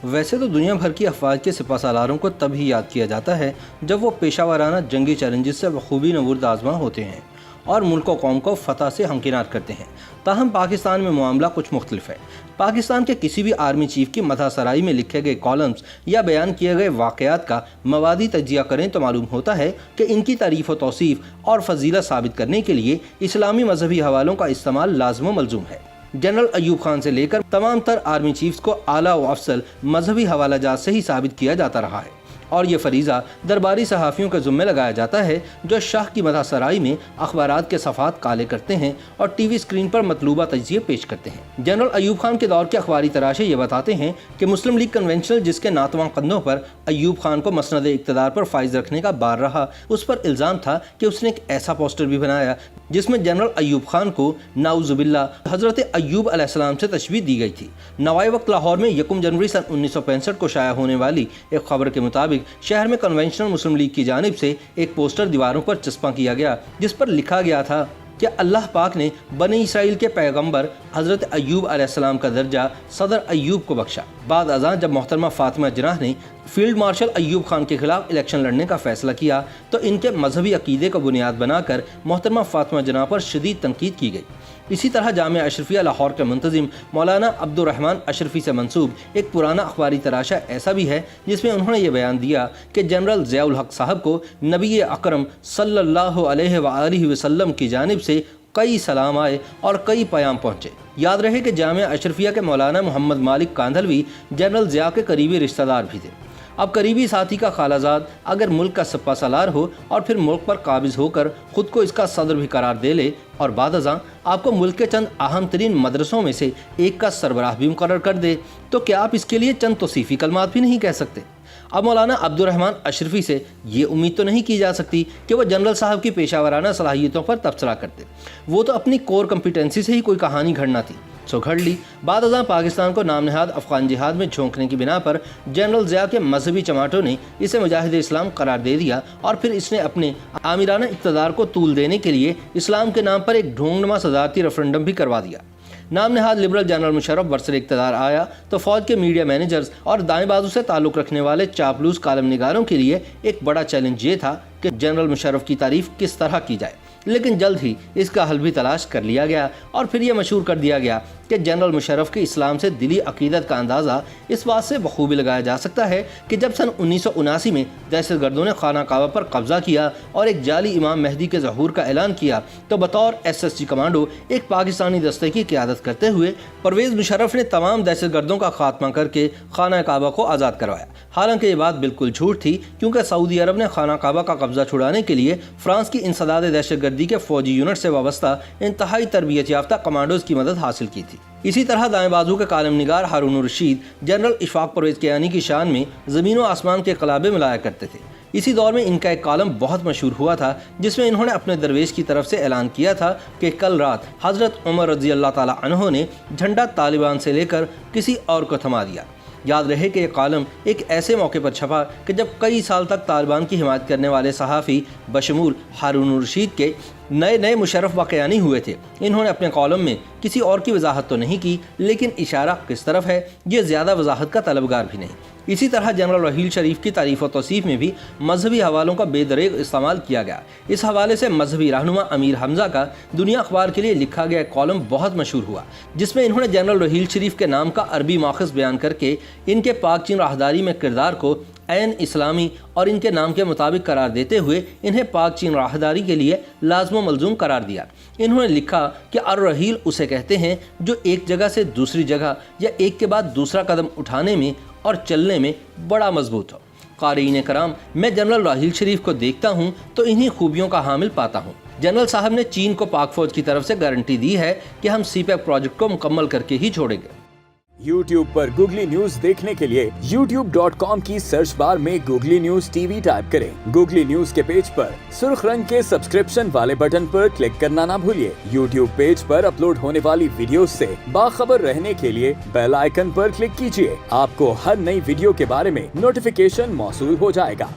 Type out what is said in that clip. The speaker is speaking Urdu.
ویسے تو دنیا بھر کی افواج کے سپہ سالاروں کو تب ہی یاد کیا جاتا ہے جب وہ پیشہ ورانہ جنگی چیلنجز سے بخوبی نبرد آزما ہوتے ہیں اور ملک و قوم کو فتح سے ہمکنار کرتے ہیں۔ تاہم پاکستان میں معاملہ کچھ مختلف ہے۔ پاکستان کے کسی بھی آرمی چیف کی مدح سرائی میں لکھے گئے کالمز یا بیان کیے گئے واقعات کا موادی تجزیہ کریں تو معلوم ہوتا ہے کہ ان کی تعریف و توصیف اور فضیلت ثابت کرنے کے لیے اسلامی مذہبی حوالوں کا استعمال لازم و ملزوم ہے۔ جنرل ایوب خان سے لے کر تمام تر آرمی چیفز کو اعلیٰ و افضل مذہبی حوالہ جات سے ہی ثابت کیا جاتا رہا ہے، اور یہ فریضہ درباری صحافیوں کے ذمہ لگایا جاتا ہے جو شاہ کی مدح سرائی میں اخبارات کے صفحات کالے کرتے ہیں اور ٹی وی اسکرین پر مطلوبہ تجزیے پیش کرتے ہیں۔ جنرل ایوب خان کے دور کے اخباری تراشے یہ بتاتے ہیں کہ مسلم لیگ کنونشنل جس کے ناتواں قندوں پر ایوب خان کو مسند اقتدار پر فائز رکھنے کا بار رہا، اس پر الزام تھا کہ اس نے ایک ایسا پوسٹر بھی بنایا جس میں جنرل ایوب خان کو نعوذ باللہ حضرت ایوب علیہ السلام سے تشبیہ دی گئی تھی۔ نوائے وقت لاہور میں 1 جنوری سن 1965 کو شائع ہونے والی ایک خبر کے مطابق شہر میں کنونشنل مسلم لیگ کی جانب سے ایک پوسٹر دیواروں پر چسپاں کیا گیا جس پر لکھا گیا تھا کہ اللہ پاک نے بنی اسرائیل کے پیغمبر حضرت ایوب علیہ السلام کا درجہ صدر ایوب کو بخشا۔ بعد ازاں جب محترمہ فاطمہ جناح نے فیلڈ مارشل ایوب خان کے خلاف الیکشن لڑنے کا فیصلہ کیا تو ان کے مذہبی عقیدے کو بنیاد بنا کر محترمہ فاطمہ جناح پر شدید تنقید کی گئی۔ اسی طرح جامعہ اشرفیہ لاہور کے منتظم مولانا عبد الرحمن اشرفی سے منسوب ایک پرانا اخباری تراشا ایسا بھی ہے جس میں انہوں نے یہ بیان دیا کہ جنرل ضیاء الحق صاحب کو نبی اکرم صلی اللہ علیہ وآلہ وسلم کی جانب سے کئی سلام آئے اور کئی پیام پہنچے۔ یاد رہے کہ جامعہ اشرفیہ کے مولانا محمد مالک کاندھلوی جنرل ضیاء کے قریبی رشتہ دار بھی تھے۔ اب قریبی ساتھی کا خالہ زاد اگر ملک کا سپہ سالار ہو اور پھر ملک پر قابض ہو کر خود کو اس کا صدر بھی قرار دے لے اور بعد ازاں آپ کو ملک کے چند اہم ترین مدرسوں میں سے ایک کا سربراہ بھی مقرر کر دے تو کیا آپ اس کے لیے چند توصیفی کلمات بھی نہیں کہہ سکتے؟ اب مولانا عبد الرحمن اشرفی سے یہ امید تو نہیں کی جا سکتی کہ وہ جنرل صاحب کی پیشہ ورانہ صلاحیتوں پر تبصرہ کرتے، وہ تو اپنی کور کمپیٹنسی سے ہی کوئی کہانی گھڑنا تھی سو گھڑ لی۔ بعد ازاں پاکستان کو نام نہاد افغان جہاد میں جھونکنے کی بنا پر جنرل ضیاء کے مذہبی چماٹوں نے اسے مجاہد اسلام قرار دے دیا اور پھر اس نے اپنے آمرانہ اقتدار کو طول دینے کے لیے اسلام کے نام پر ایک ڈھونگنما صدارتی ریفرنڈم بھی کروا دیا۔ نام نہاد لبرل جنرل مشرف برسر اقتدار آیا تو فوج کے میڈیا مینیجرز اور دائیں بازو سے تعلق رکھنے والے چاپلوس کالم نگاروں کے لیے ایک بڑا چیلنج یہ تھا کہ جنرل مشرف کی تعریف کس طرح کی جائے، لیکن جلد ہی اس کا حل بھی تلاش کر لیا گیا اور پھر یہ مشہور کر دیا گیا کہ جنرل مشرف کے اسلام سے دلی عقیدت کا اندازہ اس بات سے بخوبی لگایا جا سکتا ہے کہ جب سن 1979 میں دہشت گردوں نے خانہ کعبہ پر قبضہ کیا اور ایک جعلی امام مہدی کے ظہور کا اعلان کیا تو بطور SSG کمانڈو ایک پاکستانی دستے کی قیادت کرتے ہوئے پرویز مشرف نے تمام دہشت گردوں کا خاتمہ کر کے خانہ کعبہ کو آزاد کروایا۔ حالانکہ یہ بات بالکل جھوٹ تھی کیونکہ سعودی عرب نے خانہ کعبہ کا قبضہ چھڑانے کے لیے فرانس کی انسداد دہشت گردی کے فوجی یونٹ سے وابستہ انتہائی تربیت یافتہ کمانڈوز کی مدد حاصل کی تھی۔ اسی طرح دائیں بازو کے کالم نگار ہارون الرشید جنرل اشفاق پرویز کیانی کی شان میں زمین و آسمان کے انقلابے ملایا کرتے تھے۔ اسی دور میں ان کا ایک کالم بہت مشہور ہوا تھا جس میں انہوں نے اپنے درویش کی طرف سے اعلان کیا تھا کہ کل رات حضرت عمر رضی اللہ تعالی عنہ نے جھنڈا طالبان سے لے کر کسی اور کو تھما دیا۔ یاد رہے کہ یہ کالم ایک ایسے موقع پر چھپا کہ جب کئی سال تک طالبان کی حمایت کرنے والے صحافی بشمول ہارون الرشید کے نئے مشرف واقعانی ہوئے تھے۔ انہوں نے اپنے کالم میں کسی اور کی وضاحت تو نہیں کی لیکن اشارہ کس طرف ہے یہ زیادہ وضاحت کا طلبگار بھی نہیں۔ اسی طرح جنرل رحیل شریف کی تعریف و توصیف میں بھی مذہبی حوالوں کا بے دریغ استعمال کیا گیا۔ اس حوالے سے مذہبی رہنما امیر حمزہ کا دنیا اخبار کے لیے لکھا گیا کالم بہت مشہور ہوا جس میں انہوں نے جنرل رحیل شریف کے نام کا عربی ماخذ بیان کر کے ان کے پاک چین راہداری میں کردار کو عین اسلامی اور ان کے نام کے مطابق قرار دیتے ہوئے انہیں پاک چین راہداری کے لیے لازم و ملزوم قرار دیا۔ انہوں نے لکھا کہ الرحیل اسے کہتے ہیں جو ایک جگہ سے دوسری جگہ یا ایک کے بعد دوسرا قدم اٹھانے میں اور چلنے میں بڑا مضبوط ہو۔ قارئین کرام، میں جنرل رحیل شریف کو دیکھتا ہوں تو انہی خوبیوں کا حامل پاتا ہوں۔ جنرل صاحب نے چین کو پاک فوج کی طرف سے گارنٹی دی ہے کہ ہم CPEC پروجیکٹ کو مکمل کر کے ہی چھوڑیں گے۔ YouTube پر گوگلی نیوز دیکھنے کے لیے youtube.com کی سرچ بار میں گوگلی نیوز TV ٹائپ کریں۔ گوگلی نیوز کے پیج پر سرخ رنگ کے سبسکرپشن والے بٹن پر کلک کرنا نہ بھولیے۔ YouTube پیج پر اپلوڈ ہونے والی ویڈیوز سے باخبر رہنے کے لیے بیل آئیکن پر کلک کیجیے۔ آپ کو ہر نئی ویڈیو کے بارے میں نوٹیفیکیشن موصول ہو جائے گا۔